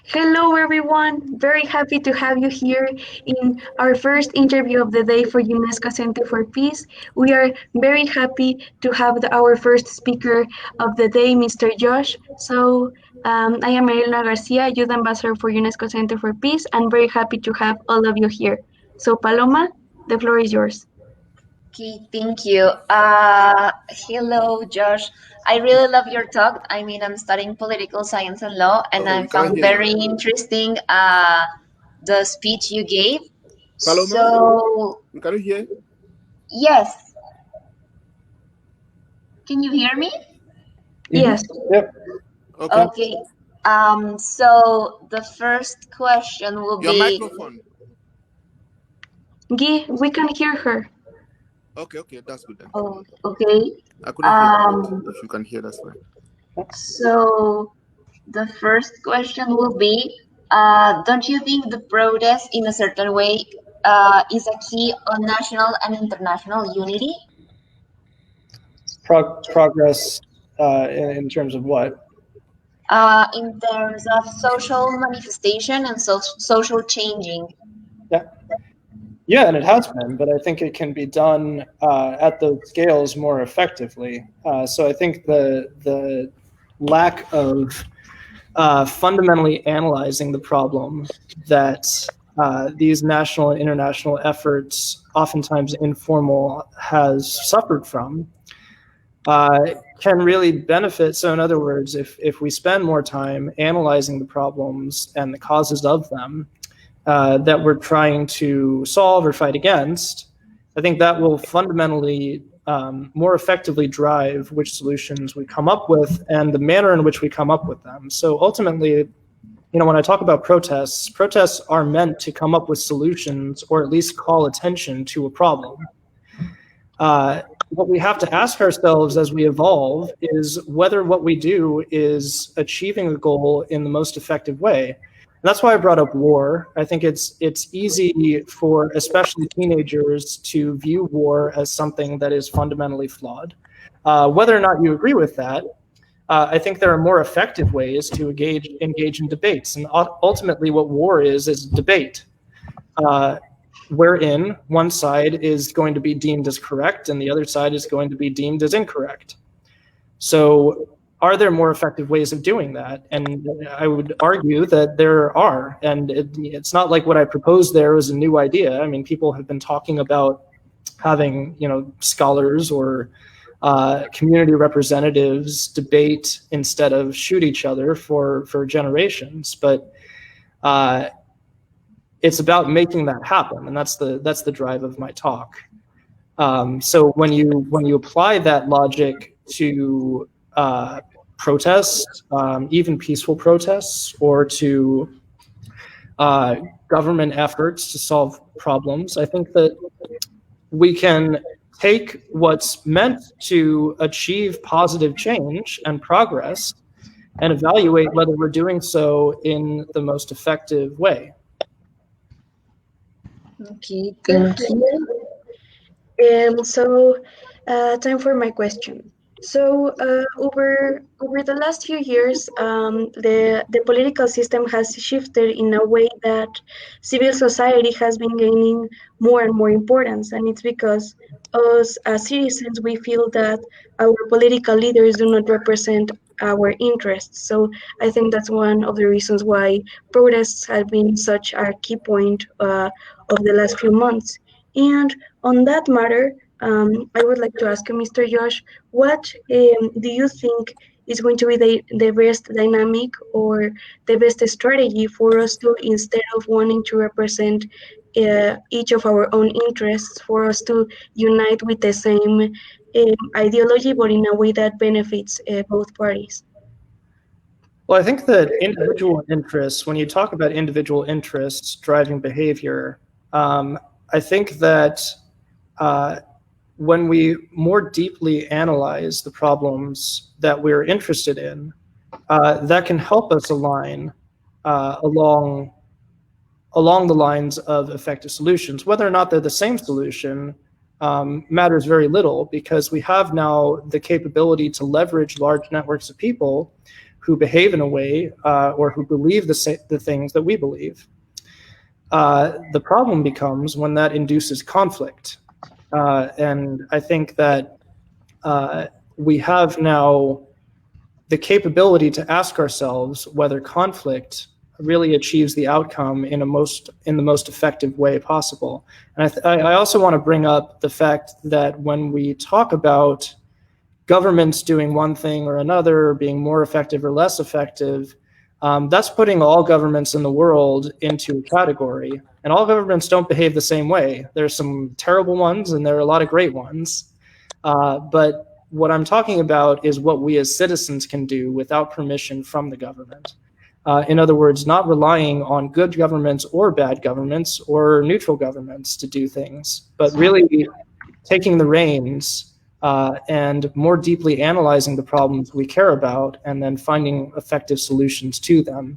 Hello, everyone. Very happy to have you here in our first interview of the day for UNESCO Center for Peace. We are very happy to have our first speaker of the day, Mr. Josh. I am Elena Garcia, Youth Ambassador for UNESCO Center for Peace, and very happy to have all of you here. So, Paloma, the floor is yours. Okay, thank you. Hello, Josh. I really love your talk. I mean, I'm studying political science and law, and Oh, I we can't found hear very you. interesting the speech you gave. Paloma, So, can you hear? yes, can you hear me? Yes. Yep. Okay. Okay. So the first question will Your be, microphone. Guy, we can hear her. Okay, that's good then. oh, okay. I couldn't hear, but if you can hear, that's fine. So the first question will be, don't you think the protest in a certain way is a key on national and international unity? Progress in terms of what? In terms of social manifestation and social changing. Yeah, and it has been, but I think it can be done at those scales more effectively. So I think the lack of fundamentally analyzing the problem that these national and international efforts, oftentimes informal, has suffered from, can really benefit. So in other words, if we spend more time analyzing the problems and the causes of them that we're trying to solve or fight against, I think that will fundamentally more effectively drive which solutions we come up with and the manner in which we come up with them. So ultimately, when I talk about protests are meant to come up with solutions or at least call attention to a problem. What we have to ask ourselves as we evolve is whether what we do is achieving the goal in the most effective way. And that's why I brought up war. I think it's easy for especially teenagers to view war as something that is fundamentally flawed. Whether or not you agree with that, I think there are more effective ways to engage in debates. And ultimately what war is debate. Wherein one side is going to be deemed as correct and the other side is going to be deemed as incorrect. So are there more effective ways of doing that? And I would argue that there are. And it's not like what I proposed there was a new idea. I mean, people have been talking about having, scholars or community representatives debate instead of shoot each other for generations. But it's about making that happen, and that's the drive of my talk. So when you apply that logic to protests, even peaceful protests, or to government efforts to solve problems, I think that we can take what's meant to achieve positive change and progress and evaluate whether we're doing so in the most effective way. Okay, thank you. Time for my question. So over the last few years, the political system has shifted in a way that civil society has been gaining more and more importance, and it's because us as citizens we feel that our political leaders do not represent our interests. So I think that's one of the reasons why protests have been such a key point of the last few months. And on that matter, I would like to ask you, Mr. Josh, what do you think is going to be the best dynamic or the best strategy for us to, instead of wanting to represent each of our own interests, for us to unite with the same ideology, but in a way that benefits both parties? Well, I think that individual interests, when you talk about individual interests driving behavior, I think that when we more deeply analyze the problems that we're interested in, that can help us align along the lines of effective solutions. Whether or not they're the same solution matters very little, because we have now the capability to leverage large networks of people who behave in a way or who believe the things that we believe. The problem becomes when that induces conflict. And I think that we have now the capability to ask ourselves whether conflict really achieves the outcome in the most effective way possible. And I also want to bring up the fact that when we talk about governments doing one thing or another, being more effective or less effective, that's putting all governments in the world into a category. And all governments don't behave the same way. There's some terrible ones and there are a lot of great ones. But what I'm talking about is what we as citizens can do without permission from the government. In other words, not relying on good governments or bad governments or neutral governments to do things, but really taking the reins and more deeply analyzing the problems we care about and then finding effective solutions to them.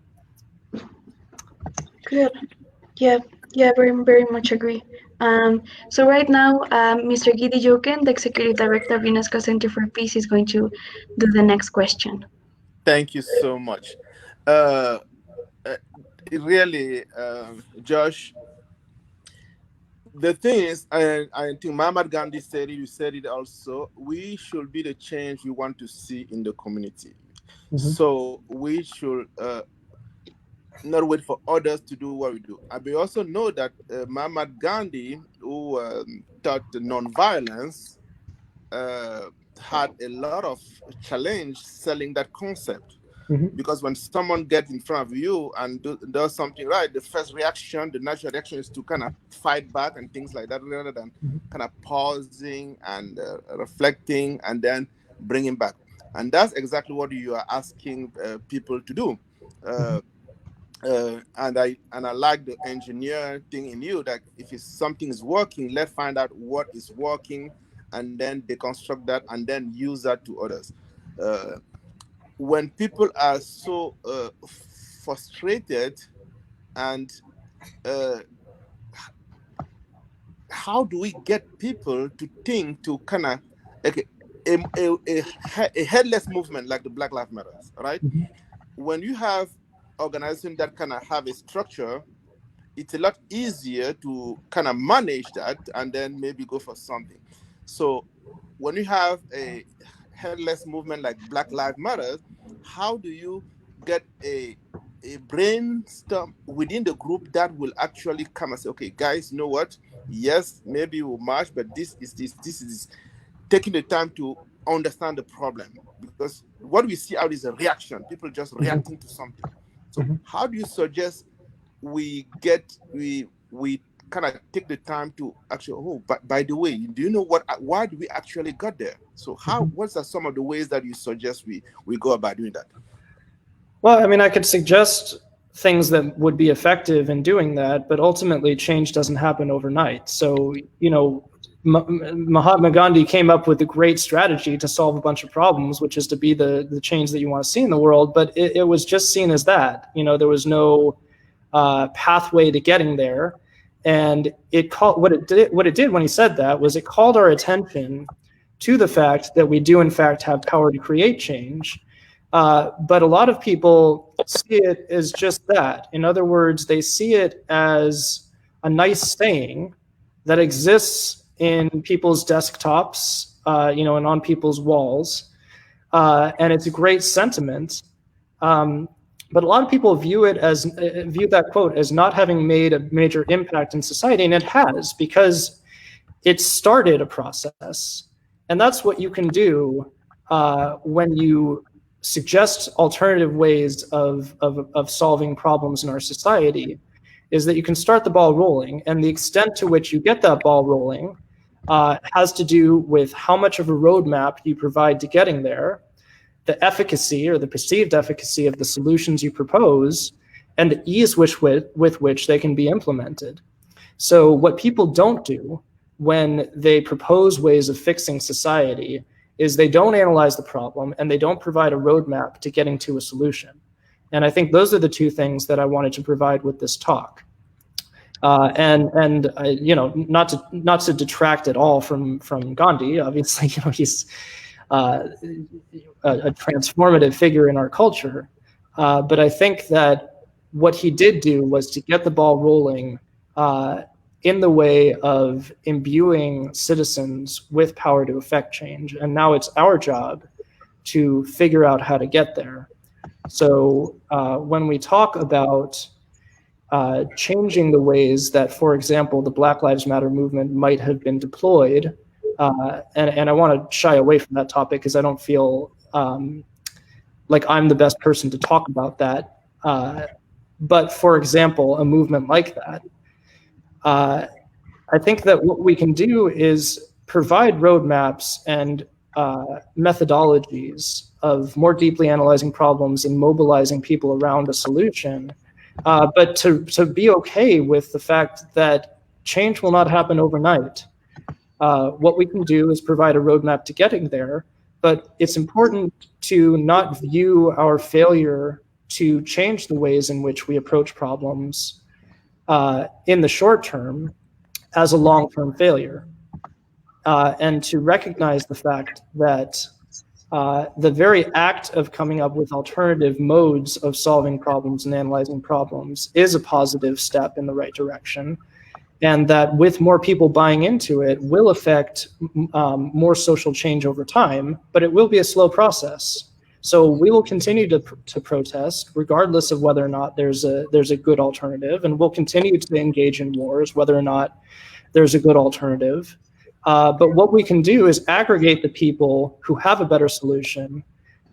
Good. Yeah, very, very much agree. So right now, Mr. Gidi Joken, the Executive Director of UNESCO Center for Peace, is going to do the next question. Thank you so much. Really, Josh, the thing is, I think Mahatma Gandhi said it, you said it also, we should be the change we want to see in the community. Mm-hmm. So we should not wait for others to do what we do. And we also know that Mahatma Gandhi, who taught nonviolence, had a lot of challenge selling that concept. Mm-hmm. Because when someone gets in front of you and does something right, the first reaction, the natural reaction is to kind of fight back and things like that, rather than kind of pausing and reflecting and then bringing back. And that's exactly what you are asking people to do. And I like the engineer thing in you, that if something is working, let's find out what is working and then deconstruct that and then use that to others. When people are so frustrated, and how do we get people to think to kind of like a headless movement like the Black Lives Matter, right? Mm-hmm. When you have organizations that kind of have a structure, it's a lot easier to kind of manage that and then maybe go for something. So when you have a headless movement like Black Lives Matter, how do you get a brainstorm within the group that will actually come and say, okay, guys, you know what? Yes, maybe we'll march, but this is taking the time to understand the problem, because what we see out is a reaction, people just reacting to something. So how do you suggest we kind of take the time to actually, but by the way, do you know why do we actually got there? So what's some of the ways that you suggest we go about doing that? Well, I mean, I could suggest things that would be effective in doing that, but ultimately change doesn't happen overnight. So, Mahatma Gandhi came up with a great strategy to solve a bunch of problems, which is to be the change that you want to see in the world. But it was just seen as that. There was no pathway to getting there. And what it did when he said that was it called our attention to the fact that we do in fact have power to create change. But a lot of people see it as just that. In other words, they see it as a nice saying that exists in people's desktops, and on people's walls. And it's a great sentiment. But a lot of people view that quote as not having made a major impact in society, and it has, because it started a process. And that's what you can do when you suggest alternative ways of solving problems in our society, is that you can start the ball rolling. And the extent to which you get that ball rolling has to do with how much of a roadmap you provide to getting there, the efficacy or the perceived efficacy of the solutions you propose, and the ease with which they can be implemented. So what people don't do when they propose ways of fixing society is they don't analyze the problem and they don't provide a roadmap to getting to a solution. And I think those are the two things that I wanted to provide with this talk. And not to detract at all from Gandhi. Obviously, he's a transformative figure in our culture. But I think that what he did do was to get the ball rolling in the way of imbuing citizens with power to affect change. And now it's our job to figure out how to get there. So when we talk about changing the ways that, for example, the Black Lives Matter movement might have been deployed, and I want to shy away from that topic because I don't feel like I'm the best person to talk about that. But for example, a movement like that, I think that what we can do is provide roadmaps and methodologies of more deeply analyzing problems and mobilizing people around a solution, but to be okay with the fact that change will not happen overnight. What we can do is provide a roadmap to getting there, but it's important to not view our failure to change the ways in which we approach problems in the short term as a long-term failure, and to recognize the fact that the very act of coming up with alternative modes of solving problems and analyzing problems is a positive step in the right direction, and that with more people buying into it will affect more social change over time, but it will be a slow process. So we will continue to protest regardless of whether or not there's a good alternative, and we'll continue to engage in wars whether or not there's a good alternative. But what we can do is aggregate the people who have a better solution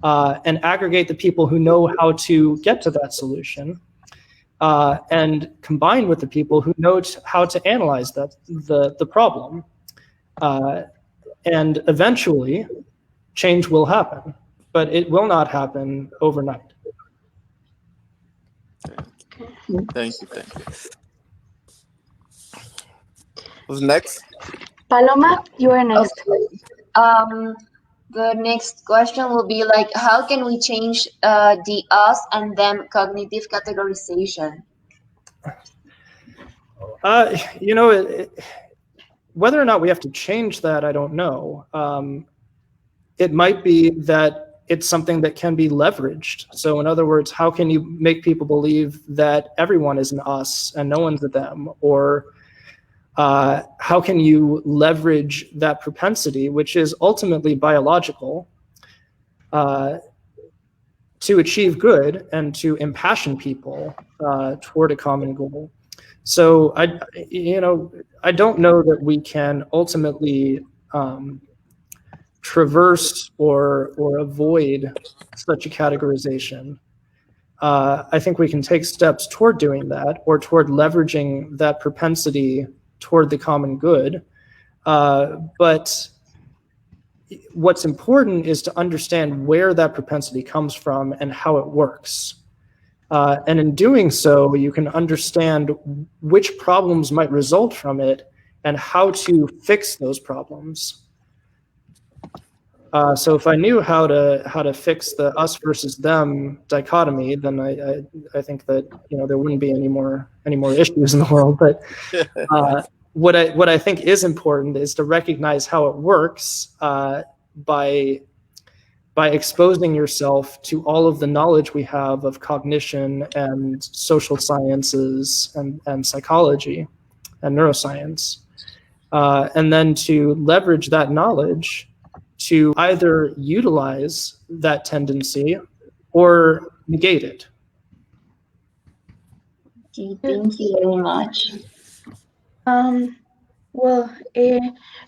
and aggregate the people who know how to get to that solution, and combine with the people who know how to analyze the problem. And eventually, change will happen, but it will not happen overnight. Thank you. Who's next? Paloma, you are next. Okay. The next question will be like, how can we change the us and them cognitive categorization? Whether or not we have to change that, I don't know. It might be that it's something that can be leveraged. So in other words, how can you make people believe that everyone is an us and no one's a them? Or how can you leverage that propensity, which is ultimately biological, to achieve good and to impassion people toward a common goal? So I don't know that we can ultimately traverse or avoid such a categorization. I think we can take steps toward doing that, or toward leveraging that propensity toward the common good. But what's important is to understand where that propensity comes from and how it works. And in doing so, you can understand which problems might result from it and how to fix those problems. So if I knew how to fix the us versus them dichotomy, then I think that there wouldn't be any more issues in the world. But what I think is important is to recognize how it works by exposing yourself to all of the knowledge we have of cognition and social sciences and psychology and neuroscience, and then to leverage that knowledge to either utilize that tendency or negate it. Okay, thank you very much.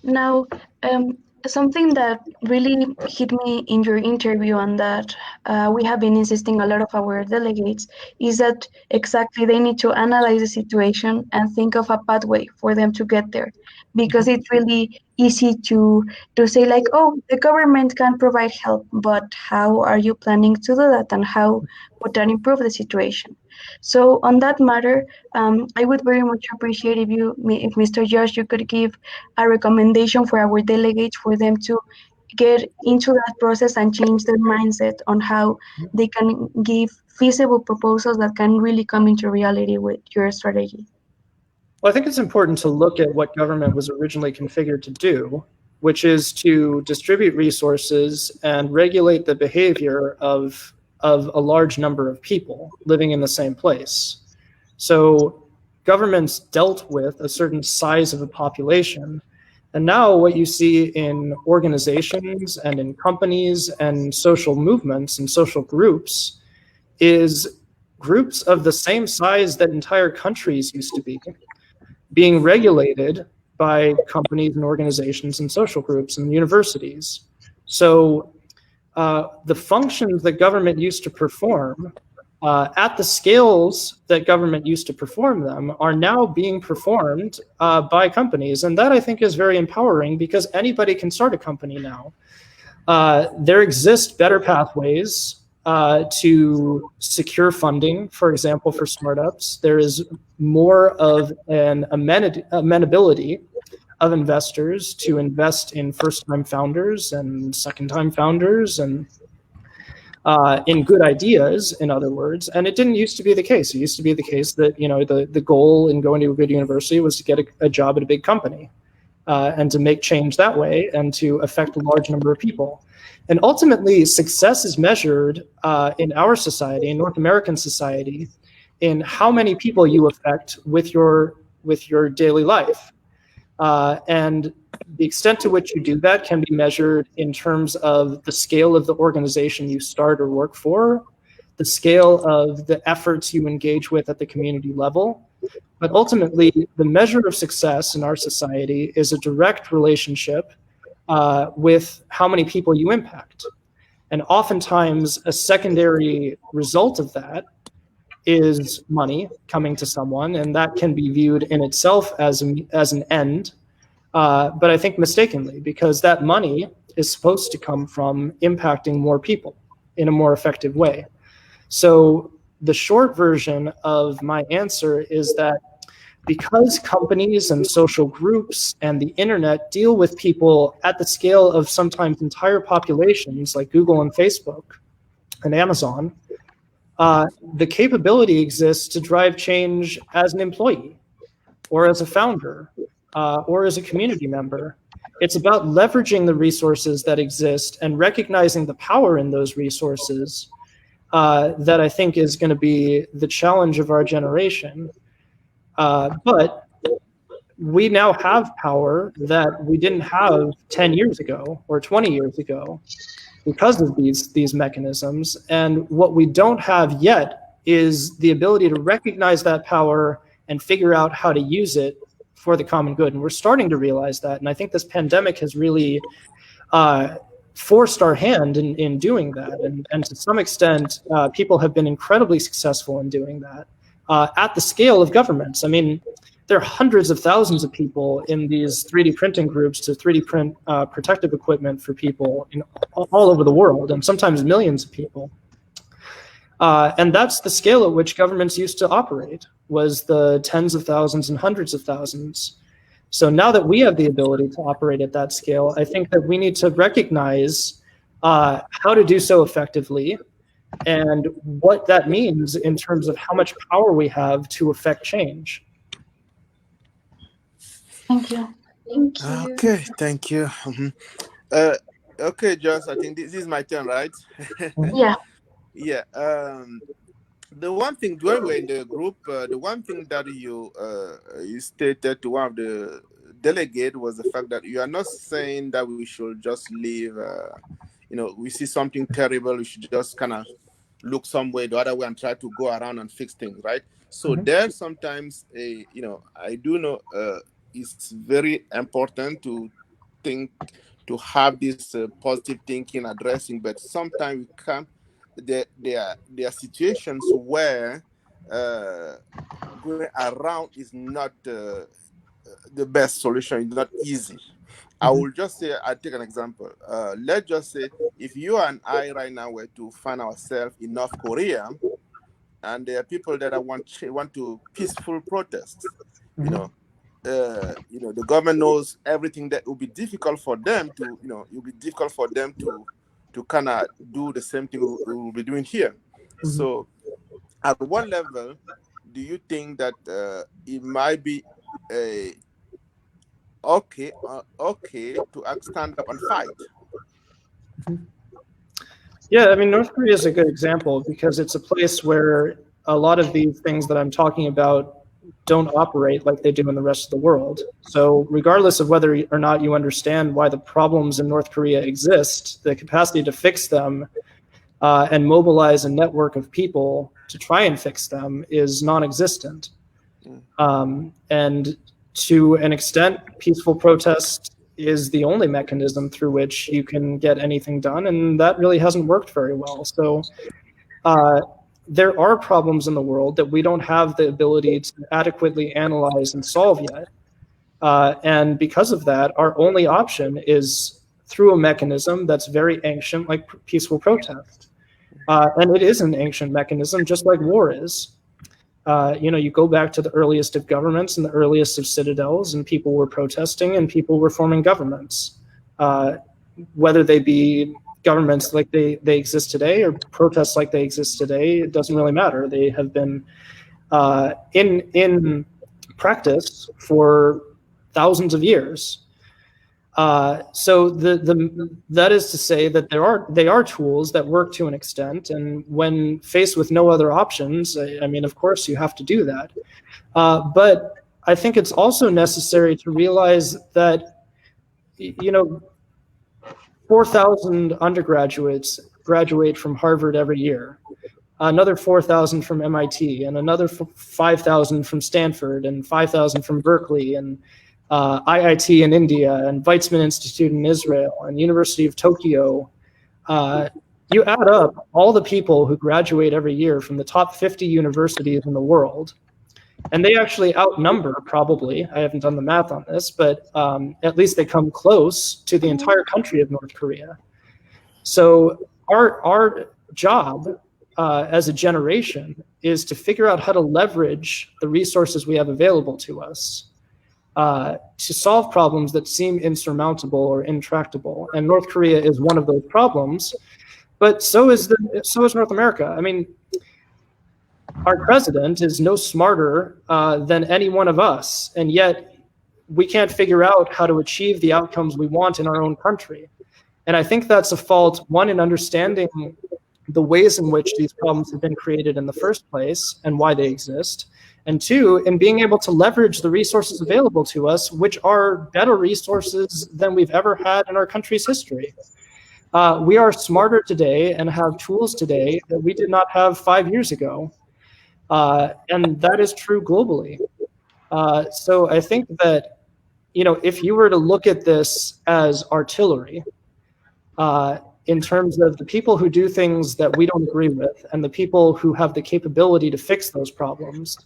Now, something that really hit me in your interview, and that we have been insisting a lot of our delegates, is that exactly they need to analyze the situation and think of a pathway for them to get there, because it's really easy to say like, oh, the government can provide help, but how are you planning to do that, and how would that improve the situation? So on that matter, I would very much appreciate if Mr. Josh, you could give a recommendation for our delegates for them to get into that process and change their mindset on how they can give feasible proposals that can really come into reality with your strategy. Well, I think it's important to look at what government was originally configured to do, which is to distribute resources and regulate the behavior of a large number of people living in the same place. So governments dealt with a certain size of a population. And now what you see in organizations and in companies and social movements and social groups is groups of the same size that entire countries used to be being regulated by companies and organizations and social groups and universities. So the functions that government used to perform at the scales that government used to perform them are now being performed by companies. And that I think is very empowering because anybody can start a company now. There exist better pathways to secure funding, for example, for startups. There is more of an amenability of investors to invest in first-time founders and second-time founders and in good ideas, in other words. And it didn't used to be the case. It used to be the case that, you know, the goal in going to a good university was to get a job at a big company and to make change that way and to affect a large number of people. And ultimately, success is measured in our society, in North American society, in how many people you affect with your daily life. And the extent to which you do that can be measured in terms of the scale of the organization you start or work for, the scale of the efforts you engage with at the community level. But ultimately, the measure of success in our society is a direct relationship with how many people you impact. And oftentimes, a secondary result of that is money coming to someone, and that can be viewed in itself as an end, but I think mistakenly, because that money is supposed to come from impacting more people in a more effective way. So the short version of my answer is that because companies and social groups and the internet deal with people at the scale of sometimes entire populations like Google and Facebook and Amazon, the capability exists to drive change as an employee or as a founder or as a community member. It's about leveraging the resources that exist and recognizing the power in those resources that I think is going to be the challenge of our generation. But we now have power that we didn't have 10 years ago or 20 years ago because of these mechanisms. And what we don't have yet is the ability to recognize that power and figure out how to use it for the common good. And we're starting to realize that. And I think this pandemic has really forced our hand in doing that. And to some extent, people have been incredibly successful in doing that at the scale of governments. I mean, there are hundreds of thousands of people in these 3D printing groups to 3D print protective equipment for people all over the world, and sometimes millions of people. And that's the scale at which governments used to operate, was the tens of thousands and hundreds of thousands. So now that we have the ability to operate at that scale, I think that we need to recognize how to do so effectively and what that means in terms of how much power we have to affect change. Thank you. Thank you. Okay, thank you. Okay, Josh, I think this is my turn, right? Yeah. Yeah. The one thing when we're in the group, the one thing that you stated to one of the delegate was the fact that you are not saying that we should just leave. We see something terrible, we should just kind of look some way the other way and try to go around and fix things, right? So there sometimes, I do know it's very important to think, to have this positive thinking, addressing, but sometimes we can't. There are situations where going around is not the best solution. It's not easy. I will just say, I'll take an example. Let's just say if you and I right now were to find ourselves in North Korea, and there are people that want to peaceful protests, the government knows everything that will be difficult for them to, it'll be difficult for them to kind of do the same thing we will be doing here. So at what level do you think that it might be okay to stand up and fight. Yeah, I mean, North Korea is a good example because it's a place where a lot of these things that I'm talking about don't operate like they do in the rest of the world. So regardless of whether or not you understand why the problems in North Korea exist, the capacity to fix them and mobilize a network of people to try and fix them is non-existent. And to an extent, peaceful protest is the only mechanism through which you can get anything done, and that really hasn't worked very well. So there are problems in the world that we don't have the ability to adequately analyze and solve yet. And because of that, our only option is through a mechanism that's very ancient, like peaceful protest. And it is an ancient mechanism, just like war is. You go back to the earliest of governments and the earliest of citadels, and people were protesting and people were forming governments. Whether they be governments like they exist today or protests like they exist today, it doesn't really matter. They have been in practice for thousands of years. So that is to say that they are tools that work to an extent, and when faced with no other options, I mean, of course, you have to do that. But I think it's also necessary to realize that 4,000 undergraduates graduate from Harvard every year, another 4,000 from MIT, and another 5,000 from Stanford, and 5,000 from Berkeley, and IIT in India, and Weizmann Institute in Israel, and University of Tokyo. You add up all the people who graduate every year from the top 50 universities in the world, and they actually outnumber, probably, I haven't done the math on this, but at least they come close to the entire country of North Korea. So our job as a generation is to figure out how to leverage the resources we have available to us to solve problems that seem insurmountable or intractable. And North Korea is one of those problems, but so is North America. I mean, our president is no smarter than any one of us, and yet we can't figure out how to achieve the outcomes we want in our own country. And I think that's a fault, one, in understanding the ways in which these problems have been created in the first place and why they exist, and two, in being able to leverage the resources available to us, which are better resources than we've ever had in our country's history. We are smarter today and have tools today that we did not have 5 years ago. And that is true globally. So I think that, if you were to look at this as artillery, in terms of the people who do things that we don't agree with and the people who have the capability to fix those problems,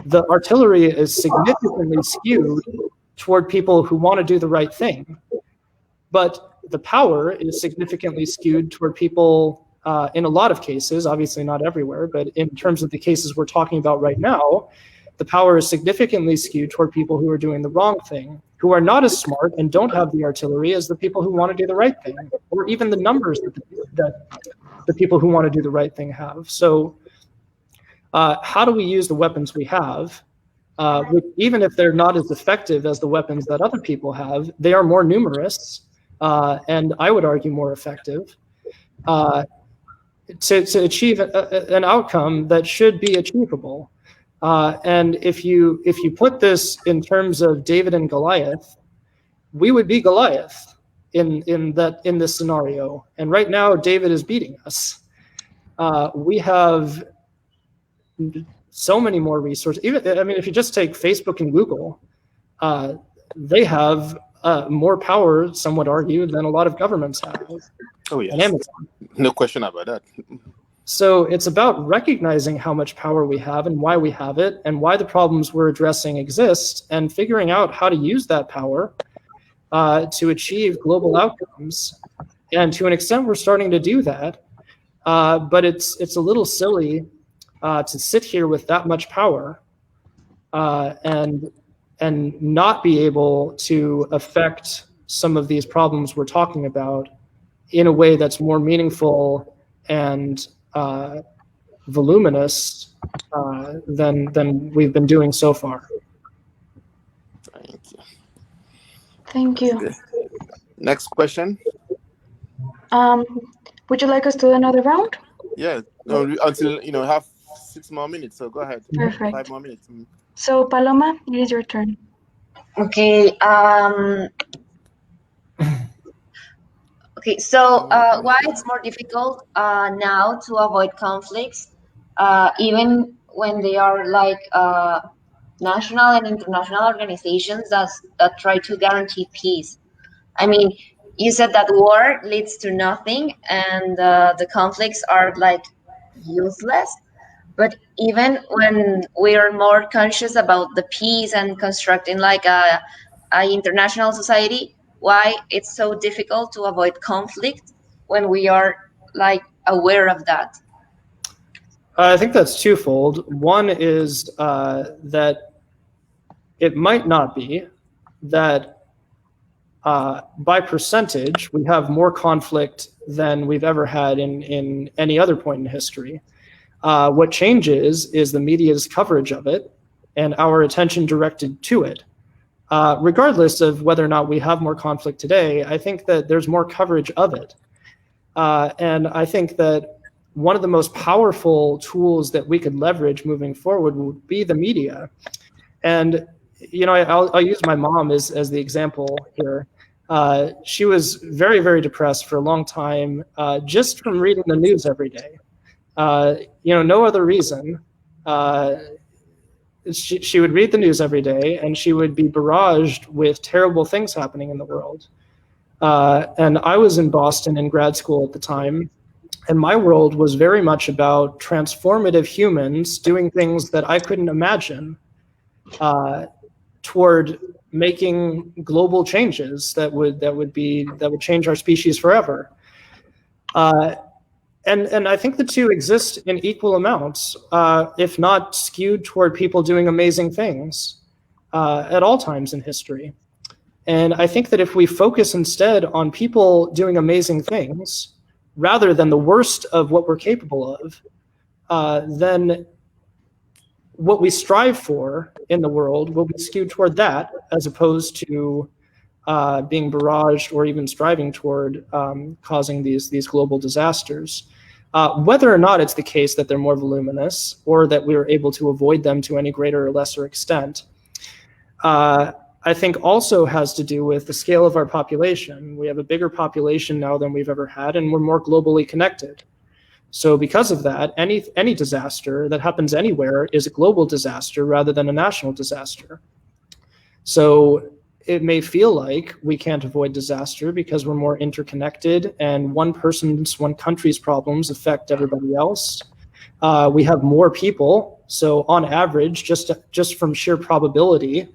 the artillery is significantly skewed toward people who want to do the right thing. But the power is significantly skewed toward people, in a lot of cases, obviously not everywhere, but in terms of the cases we're talking about right now, the power is significantly skewed toward people who are doing the wrong thing, who are not as smart and don't have the artillery as the people who want to do the right thing, or even the numbers that the people who want to do the right thing have. So how do we use the weapons we have? Which, even if they're not as effective as the weapons that other people have, they are more numerous, and I would argue more effective, to achieve an outcome that should be achievable. And if you put this in terms of David and Goliath, we would be Goliath in this scenario. And right now, David is beating us. We have so many more resources. If you just take Facebook and Google, they have more power, some would argue, than a lot of governments have. Oh, yes. And Amazon. No question about that. So it's about recognizing how much power we have and why we have it and why the problems we're addressing exist, and figuring out how to use that power to achieve global outcomes. And to an extent, we're starting to do that. But it's a little silly to sit here with that much power and not be able to affect some of these problems we're talking about in a way that's more meaningful and voluminous than we've been doing so far. Thank you. Thank you. Okay. Next question. Um, would you like us to do another round? Yeah. No, until have 6 more minutes. So go ahead. Five Perfect. more minutes. So, Paloma, it is your turn. Okay. Okay. So, why it's more difficult now to avoid conflicts, even when they are like national and international organizations that try to guarantee peace. I mean, you said that war leads to nothing, and the conflicts are like useless. But even when we are more conscious about the peace and constructing like a international society, why it's so difficult to avoid conflict when we are like aware of that? I think that's twofold. One is that it might not be that by percentage, we have more conflict than we've ever had in any other point in history. What changes is the media's coverage of it and our attention directed to it. Regardless of whether or not we have more conflict today, I think that there's more coverage of it. And I think that one of the most powerful tools that we could leverage moving forward would be the media. And, I'll use my mom as the example here. She was very, very depressed for a long time just from reading the news every day. No other reason. She would read the news every day, and she would be barraged with terrible things happening in the world. And I was in Boston in grad school at the time, and my world was very much about transformative humans doing things that I couldn't imagine toward making global changes that would change our species forever. And I think the two exist in equal amounts, if not skewed toward people doing amazing things at all times in history. And I think that if we focus instead on people doing amazing things, rather than the worst of what we're capable of, then what we strive for in the world will be skewed toward that, as opposed to being barraged or even striving toward causing these global disasters. Whether or not it's the case that they're more voluminous or that we are able to avoid them to any greater or lesser extent, I think also has to do with the scale of our population. We have a bigger population now than we've ever had, and we're more globally connected. So because of that, any disaster that happens anywhere is a global disaster rather than a national disaster. So it may feel like we can't avoid disaster because we're more interconnected, and one country's problems affect everybody else. We have more people, so on average, just from sheer probability,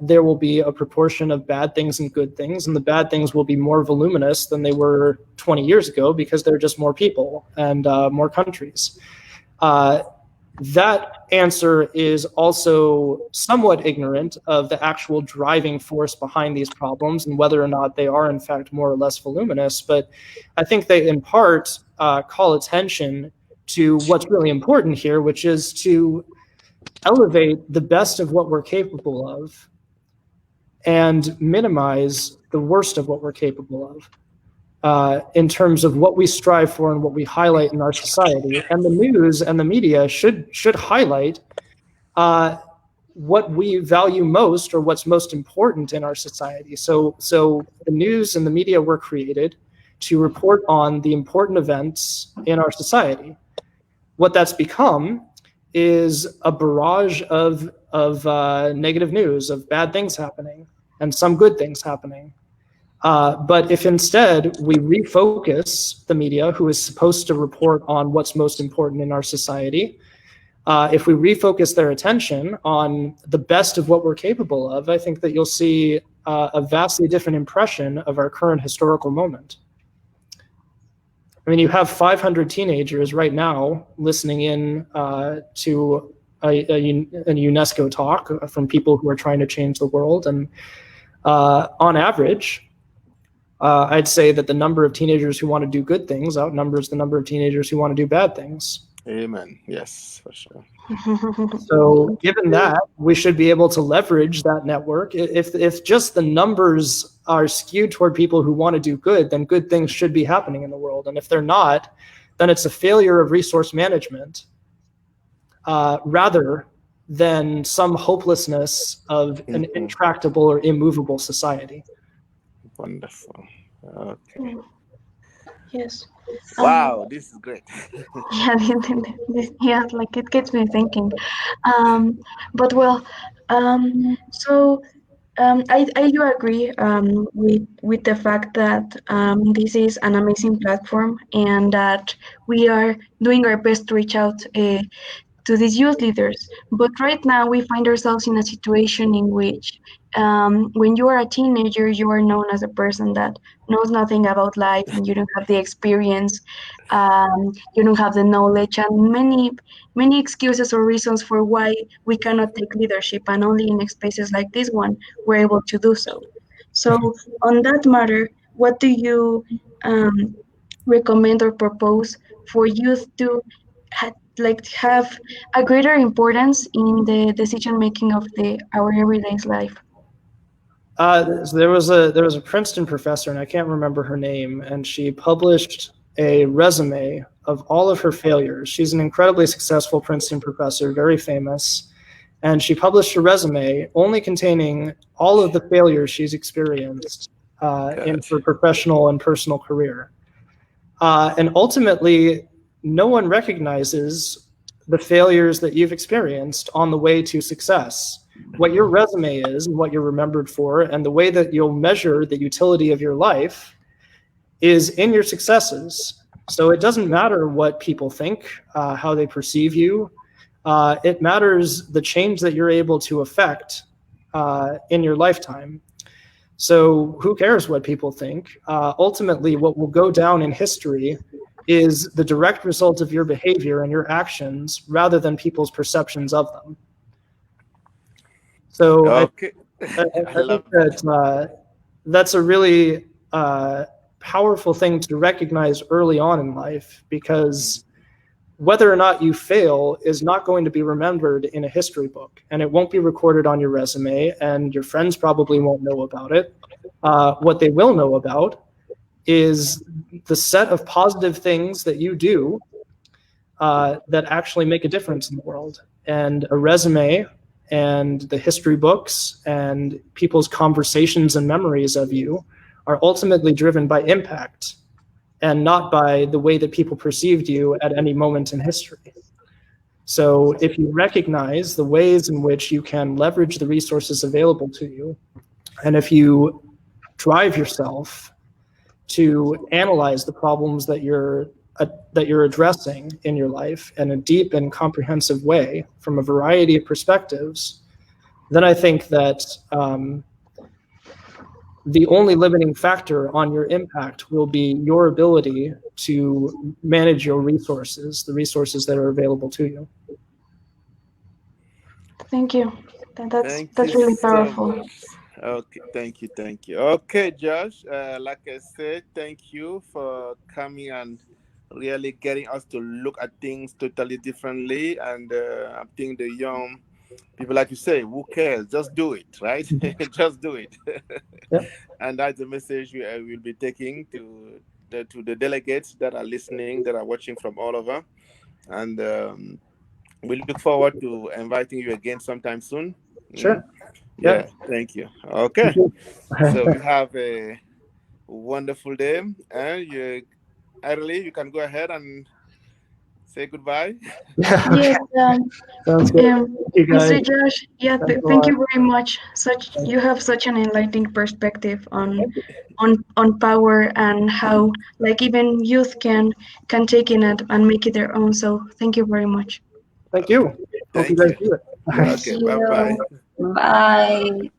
there will be a proportion of bad things and good things, and the bad things will be more voluminous than they were 20 years ago because there are just more people and more countries. That answer is also somewhat ignorant of the actual driving force behind these problems and whether or not they are in fact more or less voluminous. But I think they in part call attention to what's really important here, which is to elevate the best of what we're capable of and minimize the worst of what we're capable of. In terms of what we strive for and what we highlight in our society. And the news and the media should highlight what we value most or what's most important in our society. So the news and the media were created to report on the important events in our society. What that's become is a barrage of negative news, of bad things happening and some good things happening. But if instead we refocus the media, who is supposed to report on what's most important in our society, if we refocus their attention on the best of what we're capable of, I think that you'll see a vastly different impression of our current historical moment. I mean, you have 500 teenagers right now listening in to a UNESCO talk from people who are trying to change the world. And on average, I'd say that the number of teenagers who want to do good things outnumbers the number of teenagers who want to do bad things. Amen. Yes, for sure. So given that, we should be able to leverage that network. If just the numbers are skewed toward people who want to do good, then good things should be happening in the world. And if they're not, then it's a failure of resource management rather than some hopelessness of an intractable or immovable society. Wonderful. Okay. Yes. Wow, this is great. Yeah, yeah, like it gets me thinking. But well, so I do agree with the fact that this is an amazing platform and that we are doing our best to reach out to these youth leaders. But right now, we find ourselves in a situation in which, when you are a teenager, you are known as a person that knows nothing about life and you don't have the experience, you don't have the knowledge, and many excuses or reasons for why we cannot take leadership. And only in spaces like this one, we're able to do so. So, on that matter, what do you recommend or propose for youth to have a greater importance in the decision making of our everyday life? So there was a Princeton professor, and I can't remember her name, and she published a resume of all of her failures. She's an incredibly successful Princeton professor, very famous, and she published a resume only containing all of the failures she's experienced in her professional and personal career. And ultimately, no one recognizes the failures that you've experienced on the way to success. What your resume is and what you're remembered for, and the way that you'll measure the utility of your life is in your successes. So it doesn't matter what people think, how they perceive you. It matters the change that you're able to affect in your lifetime. So who cares what people think? Ultimately, what will go down in history is the direct result of your behavior and your actions rather than people's perceptions of them. So Okay. I think that that's a really powerful thing to recognize early on in life, because whether or not you fail is not going to be remembered in a history book, and it won't be recorded on your resume, and your friends probably won't know about it. What they will know about is the set of positive things that you do that actually make a difference in the world. And a resume and the history books and people's conversations and memories of you are ultimately driven by impact and not by the way that people perceived you at any moment in history. So if you recognize the ways in which you can leverage the resources available to you, and if you drive yourself to analyze the problems that you're addressing in your life in a deep and comprehensive way from a variety of perspectives, then I think that the only limiting factor on your impact will be your ability to manage your resources, the resources that are available to you. Thank you. Thank you That's really so powerful. much. Okay, thank you. Okay, Josh, like I said, thank you for coming and really getting us to look at things totally differently. And I think the young people, like you say, who cares? Just do it, right? Just do it. Yep. And that's the message we will be taking to the delegates that are listening, that are watching from all over. And we look forward to inviting you again sometime soon. Mm? Sure. Yeah, Yep. thank you. Thank Okay, you. so you have a wonderful day, and Arely, you can go ahead and say goodbye. Yeah. Okay. Yes, Sounds good. Thank you, Mr. guys. Josh. Yeah, Thanks a thank lot. you very much. You have such an enlightening perspective Thank you. on power and how like even youth can take in it and make it their own. So thank you very much. Thank Okay, you. Hope you thank guys you. do it. Thank Okay, bye bye. you. Bye.